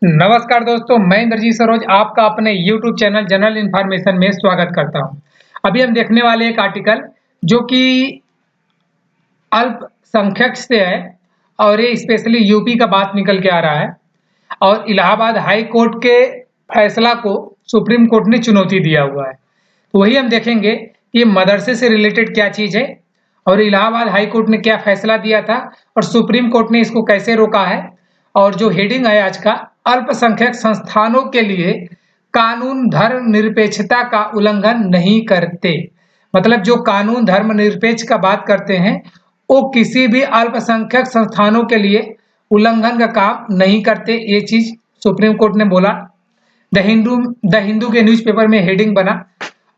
नमस्कार दोस्तों, मैं इंद्रजीत सरोज आपका अपने YouTube चैनल जनरल इन्फॉर्मेशन में स्वागत करता हूं। अभी हम देखने वाले एक आर्टिकल जो कि अल्पसंख्यक से है और ये स्पेशली यूपी का बात निकल के आ रहा है और इलाहाबाद हाई कोर्ट के फैसला को सुप्रीम कोर्ट ने चुनौती दिया हुआ है। तो वही हम देखेंगे कि मदरसे से रिलेटेड क्या चीज़ है और इलाहाबाद हाई कोर्ट ने क्या फैसला दिया था और सुप्रीम कोर्ट ने इसको कैसे रोका है। और जो हेडिंग है आज का, अल्पसंख्यक संस्थानों के लिए कानून धर्मनिरपेक्षता का उल्लंघन नहीं करते। मतलब जो कानून धर्मनिरपेक्ष का बात करते हैं वो किसी भी अल्पसंख्यक संस्थानों के लिए उल्लंघन का काम नहीं करते। ये चीज सुप्रीम कोर्ट ने बोला। द हिंदू के न्यूज़पेपर में हेडिंग बना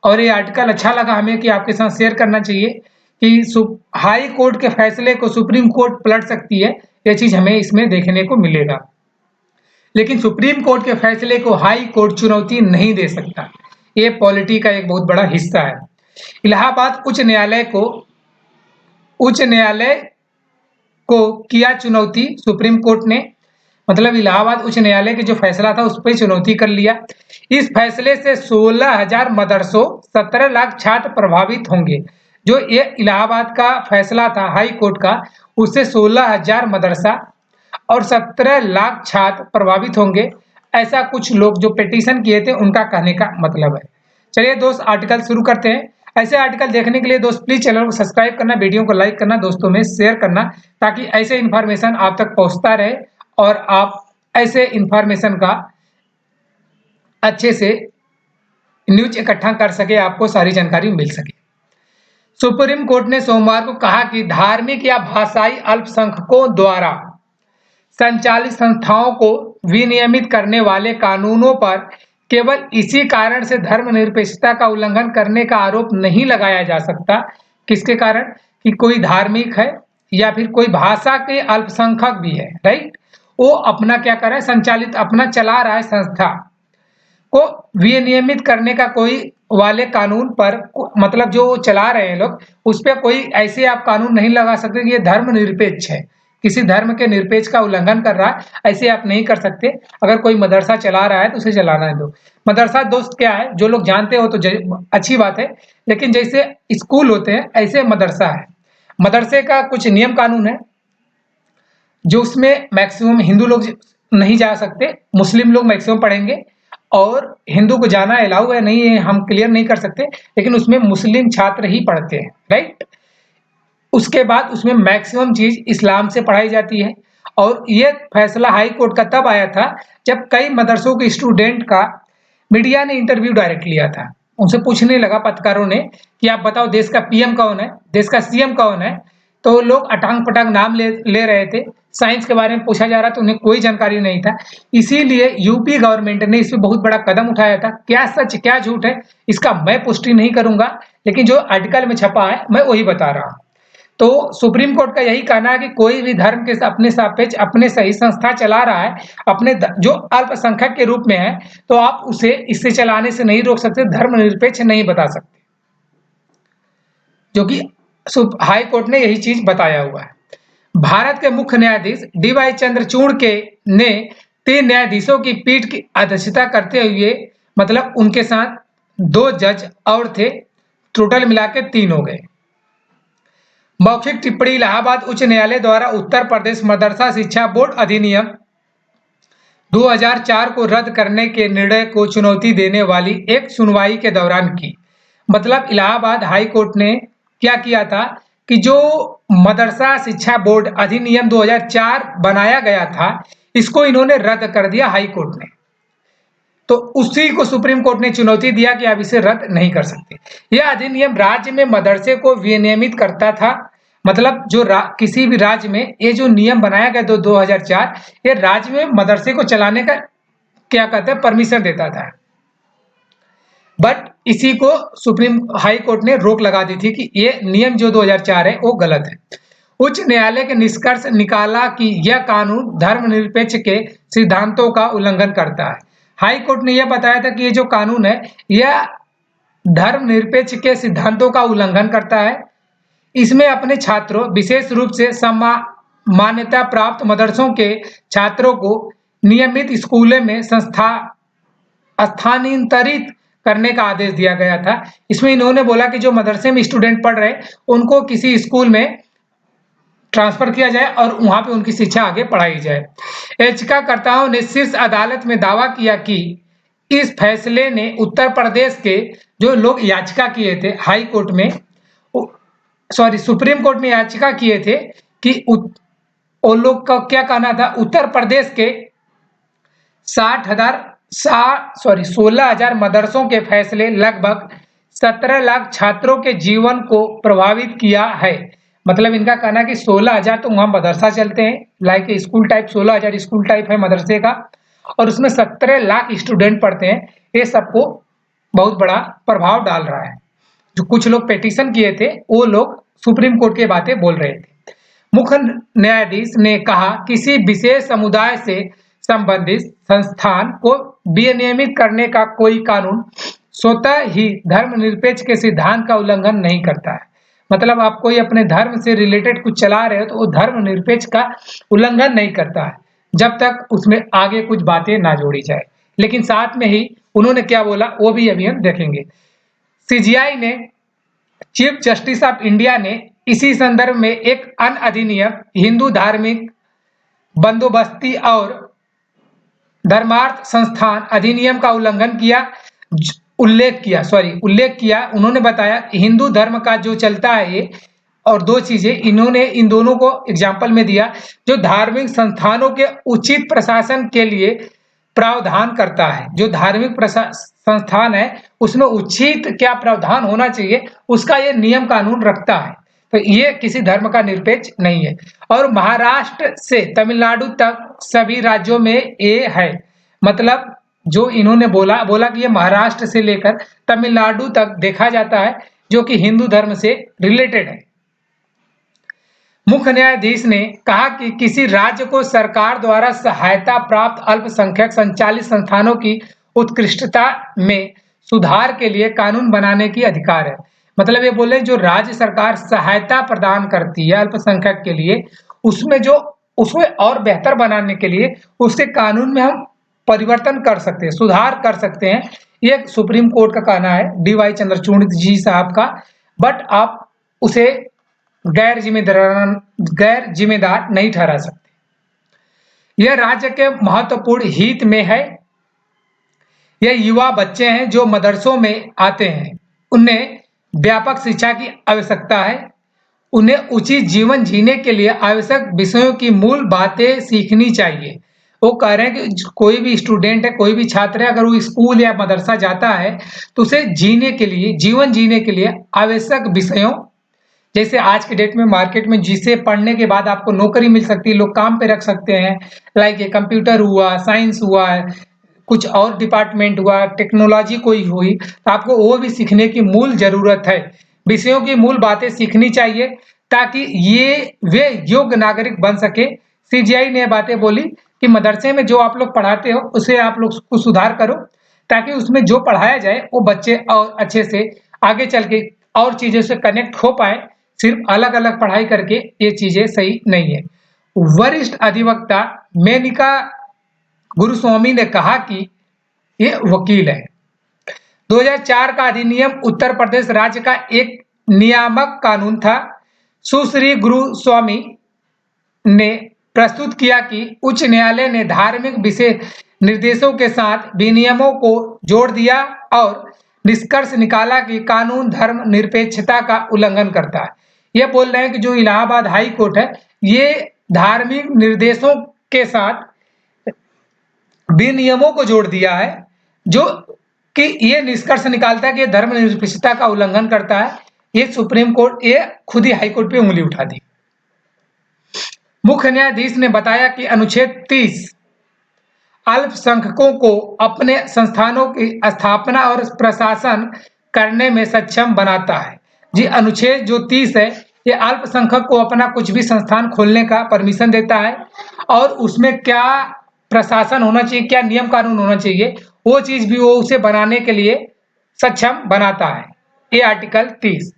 और ये आर्टिकल अच्छा लगा हमें कि आपके साथ शेयर करना चाहिए कि हाई कोर्ट के फैसले को सुप्रीम कोर्ट पलट सकती है। ये चीज हमें इसमें देखने को मिलेगा, लेकिन सुप्रीम कोर्ट के फैसले को हाई कोर्ट चुनौती नहीं दे सकता। ये पॉलिटी का एक बहुत बड़ा हिस्सा है। इलाहाबाद उच्च न्यायालय को किया चुनौती सुप्रीम कोर्ट ने। मतलब इलाहाबाद उच्च न्यायालय के जो फैसला था उस पर चुनौती कर लिया। इस फैसले से 16,000 मदरसों 17 लाख छात्र प्रभावित होंगे। जो ये इलाहाबाद का फैसला था हाई कोर्ट का, उससे 16,000 मदरसा और 17 लाख छात्र प्रभावित होंगे। ऐसा कुछ लोग जो पिटीशन किए थे उनका कहने का मतलब है। चलिए दोस्त, आर्टिकल शुरू करते हैं। ऐसे आर्टिकल देखने के लिए दोस्त प्लीज चैनल को सब्सक्राइब करना, वीडियो को लाइक करना, दोस्तों में शेयर करना, ताकि ऐसे इन्फॉर्मेशन आप तक पहुंचता रहे और आप ऐसे इन्फॉर्मेशन का अच्छे से न्यूज इकट्ठा कर सके, आपको सारी जानकारी मिल सके। सुप्रीम कोर्ट ने सोमवार को कहा कि धार्मिक या भाषाई अल्पसंख्यकों द्वारा संचालित संस्थाओं को विनियमित करने वाले कानूनों पर केवल इसी कारण से धर्मनिरपेक्षता का उल्लंघन करने का आरोप नहीं लगाया जा सकता। किसके कारण? कि कोई धार्मिक है या फिर कोई भाषा के अल्पसंख्यक भी है, राइट। वो अपना क्या कर रहा है, संचालित अपना चला रहा है संस्था को विनियमित करने का कोई वाले कानून पर, मतलब जो चला रहे हैं लोग उस पर कोई ऐसे आप कानून नहीं लगा सकते कि ये धर्मनिरपेक्ष है, किसी धर्म के निरपेक्ष का उल्लंघन कर रहा है, ऐसे आप नहीं कर सकते। अगर कोई मदरसा चला रहा है तो उसे चलाना है दो। मदरसा दोस्त क्या है, जो लोग जानते हो तो अच्छी बात है, लेकिन जैसे स्कूल होते हैं ऐसे मदरसा है। मदरसे का कुछ नियम कानून है जो उसमें मैक्सिमम हिंदू लोग नहीं जा सकते, मुस्लिम लोग मैक्सिमम पढ़ेंगे और हिंदू को जाना अलाउ है नहीं है, हम क्लियर नहीं कर सकते, लेकिन उसमें मुस्लिम छात्र ही पढ़ते हैं, राइट। उसके बाद उसमें मैक्सिमम चीज इस्लाम से पढ़ाई जाती है। और ये फैसला हाई कोर्ट का तब आया था जब कई मदरसों के स्टूडेंट का मीडिया ने इंटरव्यू डायरेक्ट लिया था। उनसे पूछने लगा पत्रकारों ने कि आप बताओ देश का पीएम कौन है, देश का सीएम कौन है। तो लोग अटांग पटांग नाम ले रहे थे। साइंस के बारे में पूछा जा रहा था, उन्हें कोई जानकारी नहीं था। इसीलिए यूपी गवर्नमेंट ने इस पे बहुत बड़ा कदम उठाया था। क्या सच क्या झूठ है इसका मैं पुष्टि नहीं करूंगा, लेकिन जो आर्टिकल में छपा है मैं वही बता रहा हूं। तो सुप्रीम कोर्ट का यही कहना है कि कोई भी धर्म के अपने सापेक्ष अपने सही संस्था चला रहा है, अपने जो अल्पसंख्यक के रूप में है, तो आप उसे इससे चलाने से नहीं रोक सकते, धर्मनिरपेक्ष नहीं बता सकते। जो कि हाई कोर्ट ने यही चीज बताया हुआ है। भारत के मुख्य न्यायाधीश डीवाई चंद्रचूड़ ने 3 न्यायाधीशों की पीठ की अध्यक्षता करते हुए, मतलब उनके साथ 2 जज और थे, टोटल मिला के 3 हो गए। मौखिक टिप्पणी इलाहाबाद उच्च न्यायालय द्वारा उत्तर प्रदेश मदरसा शिक्षा बोर्ड अधिनियम 2004 को रद्द करने के निर्णय को चुनौती देने वाली एक सुनवाई के दौरान की। मतलब इलाहाबाद हाई कोर्ट ने क्या किया था कि जो मदरसा शिक्षा बोर्ड अधिनियम 2004 बनाया गया था, इसको इन्होंने रद्द कर दिया हाई कोर्ट ने। तो उसी को सुप्रीम कोर्ट ने चुनौती दिया कि आप इसे रद्द नहीं कर सकते। यह अधिनियम राज्य में मदरसे को विनियमित करता था। मतलब जो किसी भी राज्य में ये जो नियम बनाया गया 2004, ये राज्य में मदरसे को चलाने का क्या कहते हैं परमिशन देता था। बट इसी को सुप्रीम हाई कोर्ट ने रोक लगा दी थी कि ये नियम जो 2004 है वो गलत है। उच्च न्यायालय के निष्कर्ष निकाला कि यह कानून धर्मनिरपेक्ष के सिद्धांतों का उल्लंघन करता है। हाई कोर्ट ने यह बताया था कि ये जो कानून है यह धर्मनिरपेक्ष के सिद्धांतों का उल्लंघन करता है। इसमें अपने छात्रों, विशेष रूप से मान्यता प्राप्त मदरसों के छात्रों को नियमित स्कूलों में स्थानांतरित करने का आदेश दिया गया था। इसमें इन्होंने बोला कि जो मदरसे में स्टूडेंट पढ़ रहे हैं उनको किसी स्कूल में ट्रांसफर किया जाए और वहां पे उनकी शिक्षा आगे पढ़ाई जाए। याचिकाकर्ताओं ने शीर्ष अदालत में दावा किया कि इस फैसले ने उत्तर प्रदेश के जो लोग याचिका किए थे हाई कोर्ट में, सुप्रीम कोर्ट में याचिका किए थे कि उन लोग का क्या कहना था, उत्तर प्रदेश के 16,000 मदरसों के फैसले लगभग 17 लाख छात्रों के जीवन को प्रभावित किया है। मतलब इनका कहना है कि 16,000 तो वहाँ मदरसा चलते हैं, like school type 16,000 school type है मदरसे का, और उसमें 17 लाख स्टूडेंट पढ़ते हैं। ये सबको बहुत बड़ा प्रभाव डाल रहा है। जो कुछ लोग पिटीशन किए थे वो लोग सुप्रीम कोर्ट की बातें बोल रहे थे। मुख्य न्यायाधीश ने कहा किसी विशेष समुदाय से संबंधित संस्थान को विनियमित करने का कोई कानून स्वतः ही धर्मनिरपेक्ष के सिद्धांत का उल्लंघन नहीं करता है। मतलब आप कोई अपने धर्म से रिलेटेड कुछ चला रहे हो तो वो धर्मनिरपेक्ष का उल्लंघन नहीं करता है, जब तक उसमें आगे कुछ बातें ना जोड़ी जाए। लेकिन साथ में ही उन्होंने क्या बोला वो भी अभी हम देखेंगे। सीजीआई ने, चीफ जस्टिस ऑफ इंडिया ने इसी संदर्भ में एक अन्य अधिनियम हिंदू धार्मिक बंदोबस्ती और धर्मार्थ संस्थान अधिनियम का उल्लेख किया। उन्होंने बताया कि हिंदू धर्म का जो चलता है ये, और दो चीजें इन्होंने इन दोनों को एग्जाम्पल में दिया, जो धार्मिक संस्थानों के उचित प्रशासन के लिए प्रावधान करता है। जो धार्मिक संस्थान है उसमें उचित क्या प्रावधान होना चाहिए उसका ये नियम कानून रखता है। तो ये किसी धर्म का निरपेक्ष नहीं है। और महाराष्ट्र से तमिलनाडु तक सभी राज्यों में ये है। मतलब जो इन्होंने बोला कि ये महाराष्ट्र से लेकर तमिलनाडु तक देखा जाता है जो कि हिंदू धर्म से रिलेटेड है। मुख्य न्यायाधीश ने कहा कि किसी राज्य को सरकार द्वारा सहायता प्राप्त अल्पसंख्यक संचालित संस्थानों की उत्कृष्टता में सुधार के लिए कानून बनाने की अधिकार है। मतलब ये बोले जो राज्य सरकार सहायता प्रदान करती है अल्पसंख्यक के लिए, उसमें और बेहतर बनाने के लिए उसके कानून में हम परिवर्तन कर सकते हैं, सुधार कर सकते हैं। ये सुप्रीम कोर्ट का कहना है, DY चंद्रचूड़ जी साहब का। बट आप उसे गैर जिम्मेदार नहीं ठहरा सकते। यह राज्य के महत्वपूर्ण हित में है। यह युवा बच्चे हैं जो मदरसों में आते हैं, उन्हें व्यापक शिक्षा की आवश्यकता है। उन्हें उचित जीवन जीने के लिए आवश्यक विषयों की मूल बातें सीखनी चाहिए। वो कह रहे हैं कि कोई भी स्टूडेंट है, कोई भी छात्र है, अगर वो स्कूल या मदरसा जाता है तो उसे जीवन जीने के लिए आवश्यक विषयों, जैसे आज के डेट में मार्केट में जिसे पढ़ने के बाद आपको नौकरी मिल सकती है, लोग काम पे रख सकते हैं, लाइक ये कंप्यूटर हुआ, साइंस हुआ, कुछ और डिपार्टमेंट हुआ, टेक्नोलॉजी कोई हुई, तो आपको वो भी सीखने की मूल जरूरत है। विषयों की मूल बातें सीखनी चाहिए ताकि वे योग्य नागरिक बन सके। सीजीआई ने बातें बोली कि मदरसे में जो आप लोग पढ़ाते हो उसे आप लोग को सुधार करो, ताकि उसमें जो पढ़ाया जाए वो बच्चे और अच्छे से आगे चल के और चीजों से कनेक्ट हो पाए। सिर्फ अलग अलग पढ़ाई करके ये चीजें सही नहीं है। वरिष्ठ अधिवक्ता मेनका गुरुस्वामी ने कहा कि ये वकील है। 2004 का अधिनियम उत्तर प्रदेश राज्य का एक नियामक कानून था। सुश्री गुरुस्वामी ने प्रस्तुत किया कि उच्च न्यायालय ने धार्मिक विषय निर्देशों के साथ विनियमों को जोड़ दिया और निष्कर्ष निकाला कि कानून धर्म निरपेक्षता का उल्लंघन करता है। ये बोल रहे हैं कि जो इलाहाबाद हाई कोर्ट है ये धार्मिक निर्देशों के साथ विनियमों को जोड़ दिया है, जो कि ये निष्कर्ष निकालता है कि धर्मनिरपेक्षता का उल्लंघन करता है। ये सुप्रीम कोर्ट, ये खुद ही हाई कोर्ट पे उंगली उठा दी। मुख्य न्यायाधीश ने बताया कि अनुच्छेद 30 अल्पसंख्यकों को अपने संस्थानों की स्थापना और प्रशासन करने में सक्षम बनाता है। जी, अनुच्छेद जो 30 है ये अल्पसंख्यक को अपना कुछ भी संस्थान खोलने का परमिशन देता है, और उसमें क्या प्रशासन होना चाहिए, क्या नियम कानून होना चाहिए, वो चीज भी वो उसे बनाने के लिए सक्षम बनाता है। ये आर्टिकल 30।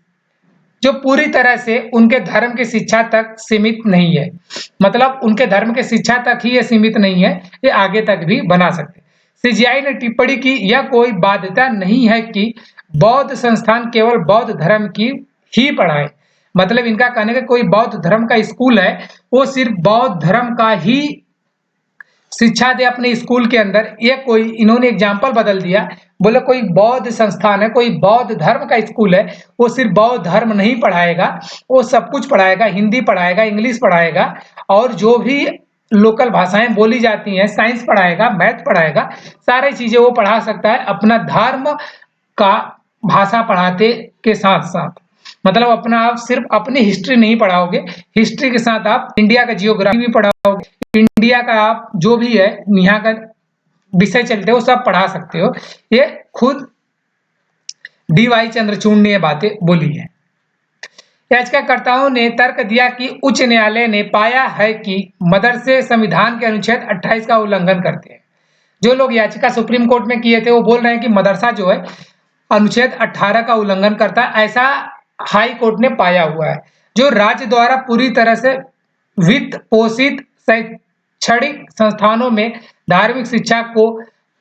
जो पूरी तरह से उनके धर्म की शिक्षा तक सीमित नहीं है। मतलब उनके धर्म की शिक्षा तक ही ये सीमित नहीं है, ये आगे तक भी बना सकते। सीजीआई ने टिप्पणी की, यह कोई बाध्यता नहीं है कि बौद्ध संस्थान केवल बौद्ध धर्म की ही पढ़ाए। मतलब इनका कहने का कोई बौद्ध धर्म का स्कूल है, वो सिर्फ बौद्ध धर्म का ही शिक्षा दे अपने स्कूल के अंदर। ये कोई इन्होंने एग्जाम्पल बदल दिया, बोले कोई बौद्ध संस्थान है, कोई बौद्ध धर्म का स्कूल है, वो सिर्फ बौद्ध धर्म नहीं पढ़ाएगा, वो सब कुछ पढ़ाएगा, हिंदी पढ़ाएगा, इंग्लिश पढ़ाएगा, और जो भी लोकल भाषाएं बोली जाती हैं, साइंस पढ़ाएगा, मैथ पढ़ाएगा, सारी चीजें वो पढ़ा सकता है अपना धर्म का भाषा पढ़ाते के साथ साथ। मतलब अपना आप सिर्फ अपनी हिस्ट्री नहीं पढ़ाओगे, हिस्ट्री के साथ आप इंडिया का जियोग्राफी भी पढ़ाओगे, इंडिया का आप जो भी है यहाँ का विषय चलते हो सब पढ़ा सकते हो। ये खुद डी.वाई. चंद्रचूड़ ने ये बातें बोली है। याचिकाकर्ताओं ने तर्क दिया कि उच्च न्यायालय ने पाया है कि मदरसे संविधान के अनुच्छेद 28 का उल्लंघन करते हैं। जो लोग याचिका सुप्रीम कोर्ट में किए थे वो बोल रहे हैं कि मदरसा जो है अनुच्छेद 18 का उल्लंघन करता है, ऐसा हाई कोर्ट ने पाया हुआ है। जो राज्य द्वारा पूरी तरह से वित्त पोषित शैक्षणिक संस्थानों में धार्मिक शिक्षा को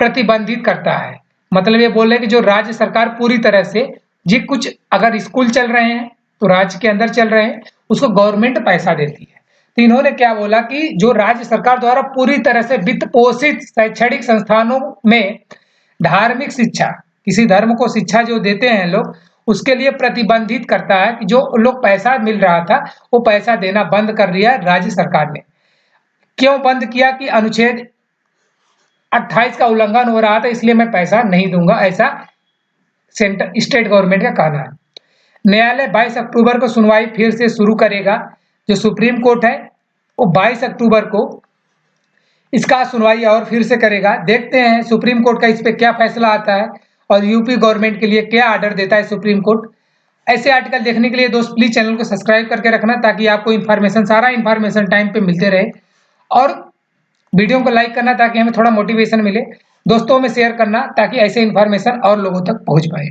प्रतिबंधित करता है। मतलब ये बोल रहे हैं कि जो राज्य सरकार पूरी तरह से जी कुछ अगर स्कूल चल रहे हैं तो राज्य के अंदर चल रहे हैं, उसको गवर्नमेंट पैसा देती है। तो इन्होंने क्या बोला कि जो राज्य सरकार द्वारा पूरी तरह से वित्त पोषित शैक्षणिक संस्थानों में धार्मिक शिक्षा, किसी धर्म को शिक्षा जो देते हैं लोग, उसके लिए प्रतिबंधित करता है कि जो लोग पैसा मिल रहा था वो पैसा देना बंद कर दिया है राज्य सरकार ने। क्यों बंद किया? कि अनुच्छेद 28 का उल्लंघन हो रहा था, इसलिए मैं पैसा नहीं दूंगा, ऐसा स्टेट गवर्नमेंट का कहना है। न्यायालय 22 अक्टूबर को सुनवाई फिर से शुरू करेगा। जो सुप्रीम कोर्ट है वो 22 अक्टूबर को इसका सुनवाई और फिर से करेगा। देखते हैं सुप्रीम कोर्ट का इस पे क्या फैसला आता है और यूपी गवर्नमेंट के लिए क्या ऑर्डर देता है सुप्रीम कोर्ट। ऐसे आर्टिकल देखने के लिए दोस्त प्लीज चैनल को सब्सक्राइब करके रखना, ताकि आपको इन्फॉर्मेशन, सारा इन्फॉर्मेशन टाइम पे मिलते रहे, और वीडियो को लाइक करना ताकि हमें थोड़ा मोटिवेशन मिले, दोस्तों में शेयर करना ताकि ऐसे इन्फॉर्मेशन और लोगों तक पहुंच पाए।